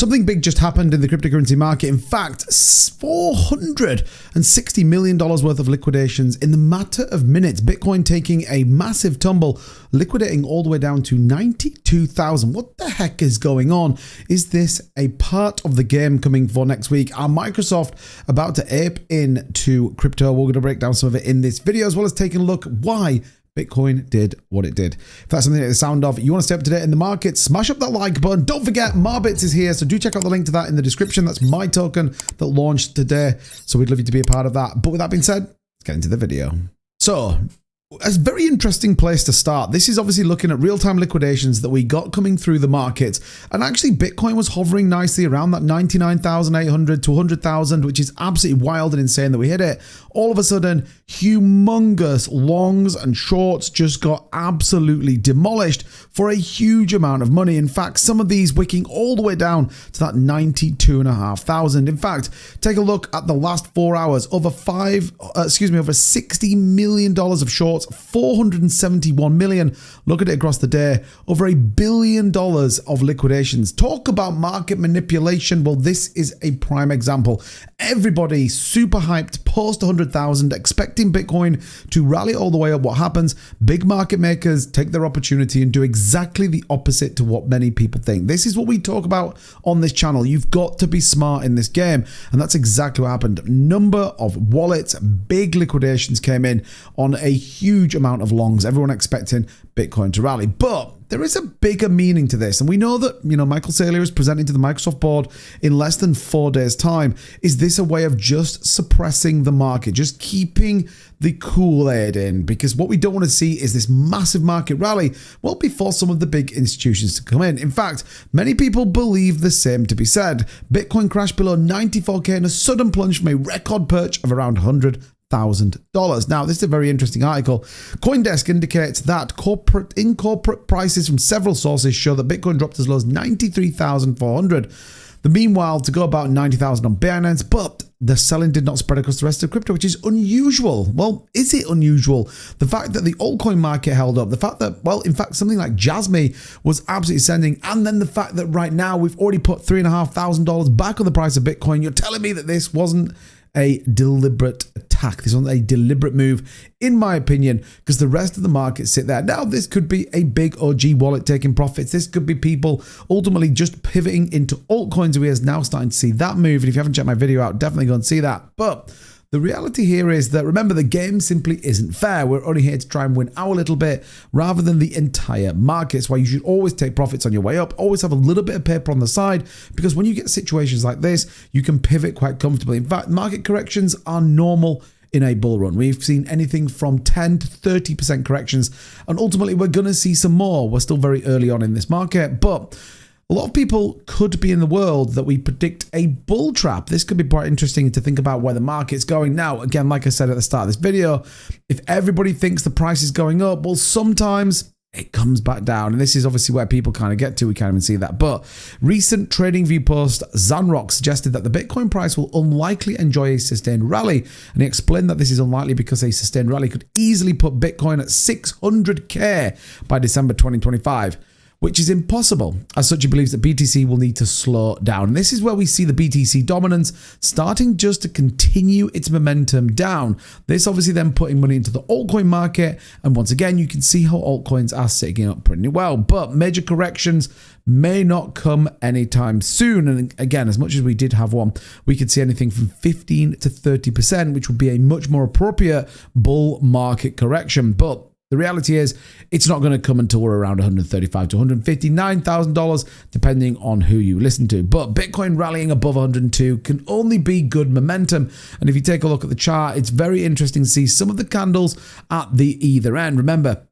Something big just happened in the cryptocurrency market. In fact, $460 million worth of liquidations in the matter of minutes. Bitcoin taking a massive tumble, liquidating all the way down to 92,000. What the heck is going on? Is this a part of the game coming for next week? Are Microsoft about to ape into crypto? We're going to break down some of it in this video, as well as taking a look why Bitcoin did what it did. If that's something that the sound of, you want to stay up to date in the market, smash up that like button. Don't forget, Marbits is here, so do check out the link to that in the description. That's my token that launched today, so we'd love you to be a part of that. But with that being said, let's get into the video. So, a very interesting place to start. This is obviously looking at real-time liquidations that we got coming through the market. And actually, Bitcoin was hovering nicely around that 99,800 to 100,000, which is absolutely wild and insane that we hit it. All of a sudden, humongous longs and shorts just got absolutely demolished for a huge amount of money. In fact, some of these wicking all the way down to that 92,500. In fact, take a look at the last 4 hours. Over $60 million of shorts, 471 million. Look at it across the day. Over $1 billion of liquidations. Talk about market manipulation. Well, this is a prime example. Everybody super hyped post 100,000, expecting Bitcoin to rally all the way up. What happens? Big market makers take their opportunity and do exactly the opposite to what many people think. This is what we talk about on this channel. You've got to be smart in this game, and that's exactly what happened. Number of wallets, big liquidations came in on a huge amount of longs. Everyone expecting Bitcoin to rally, but there is a bigger meaning to this. And we know that, Michael Saylor is presenting to the Microsoft board in less than 4 days' time. Is this a way of just suppressing the market, just keeping the Kool-Aid in? Because what we don't want to see is this massive market rally, well, before some of the big institutions to come in. In fact, many people believe the same to be said. Bitcoin crashed below 94K in a sudden plunge from a record perch of around $100,000. Now, this is a very interesting article. CoinDesk indicates that corporate prices from several sources show that Bitcoin dropped as low as 93,400. Meanwhile, to go about 90,000 on Binance, but the selling did not spread across the rest of crypto, which is unusual. Well, is it unusual? The fact that the altcoin market held up, the fact that, well, in fact, something like Jasmy was absolutely sending, and then the fact that right now we've already put $3,500 back on the price of Bitcoin. You're telling me that this wasn't a deliberate attack. This wasn't a deliberate move, in my opinion, because the rest of the market sit there. Now, this could be a big OG wallet taking profits. This could be people ultimately just pivoting into altcoins. We are now starting to see that move. And if you haven't checked my video out, definitely go and see that. But the reality here is that, remember, the game simply isn't fair. We're only here to try and win our little bit rather than the entire market. That's why you should always take profits on your way up. Always have a little bit of paper on the side, because when you get situations like this, you can pivot quite comfortably. In fact, market corrections are normal in a bull run. We've seen anything from 10 to 30% corrections, and ultimately we're going to see some more. We're still very early on in this market, but a lot of people could be in the world that we predict a bull trap. This could be quite interesting to think about where the market's going. Now, again, like I said at the start of this video, if everybody thinks the price is going up, well, sometimes it comes back down. And this is obviously where people kind of get to. We can't even see that. But recent trading view post, Zanrock suggested that the Bitcoin price will unlikely enjoy a sustained rally. And he explained that this is unlikely because a sustained rally could easily put Bitcoin at 600K by December 2025. Which is impossible. As such, he believes that BTC will need to slow down. And this is where we see the BTC dominance starting just to continue its momentum down. This obviously then putting money into the altcoin market. And once again, you can see how altcoins are sitting up pretty well. But major corrections may not come anytime soon. And again, as much as we did have one, we could see anything from 15 to 30%, which would be a much more appropriate bull market correction. But the reality is, it's not going to come until we're around $135,000 to $159,000, depending on who you listen to. But Bitcoin rallying above 102 can only be good momentum. And if you take a look at the chart, it's very interesting to see some of the candles at the either end. Remember,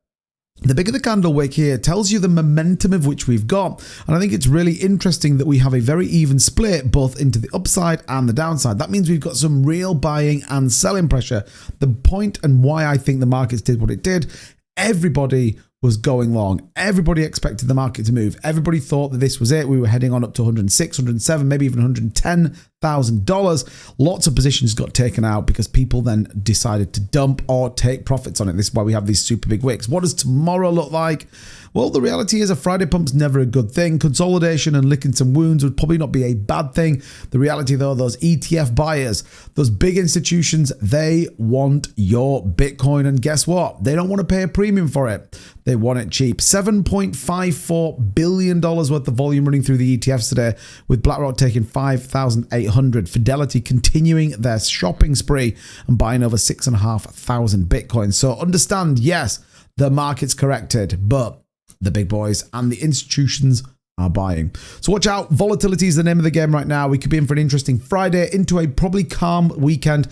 the bigger the candle wick here tells you the momentum of which we've got. And I think it's really interesting that we have a very even split both into the upside and the downside. That means we've got some real buying and selling pressure. The point and why I think the markets did what it did, everybody was going long. Everybody expected the market to move. Everybody thought that this was it. We were heading on up to 106, 107, maybe even $5,000. Lots of positions got taken out because people then decided to dump or take profits on it. This is why we have these super big wicks. What does tomorrow look like? Well, the reality is a Friday pump's never a good thing. Consolidation and licking some wounds would probably not be a bad thing. The reality, though, those ETF buyers, those big institutions, they want your Bitcoin. And guess what? They don't want to pay a premium for it. They want it cheap. $7.54 billion worth of volume running through the ETFs today, with BlackRock taking 5,800. Fidelity continuing their shopping spree and buying over 6,500 Bitcoin. So understand, yes, the market's corrected, but the big boys and the institutions are buying. So watch out. Volatility is the name of the game right now. We could be in for an interesting Friday into a probably calm weekend.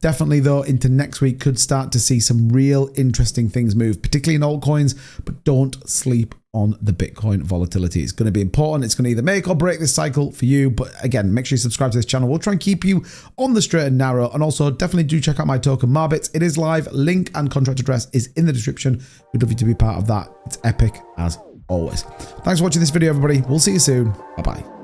Definitely, though, into next week could start to see some real interesting things move, particularly in altcoins, but don't sleep on the Bitcoin volatility. It's going to be important. It's going to either make or break this cycle for you. But again, make sure you subscribe to this channel. We'll try and keep you on the straight and narrow. And also definitely do check out my token Marbits. It is live. Link and contract address is in the description. We'd love you to be part of that. It's epic as always. Thanks for watching this video, everybody. We'll see you soon. Bye-bye.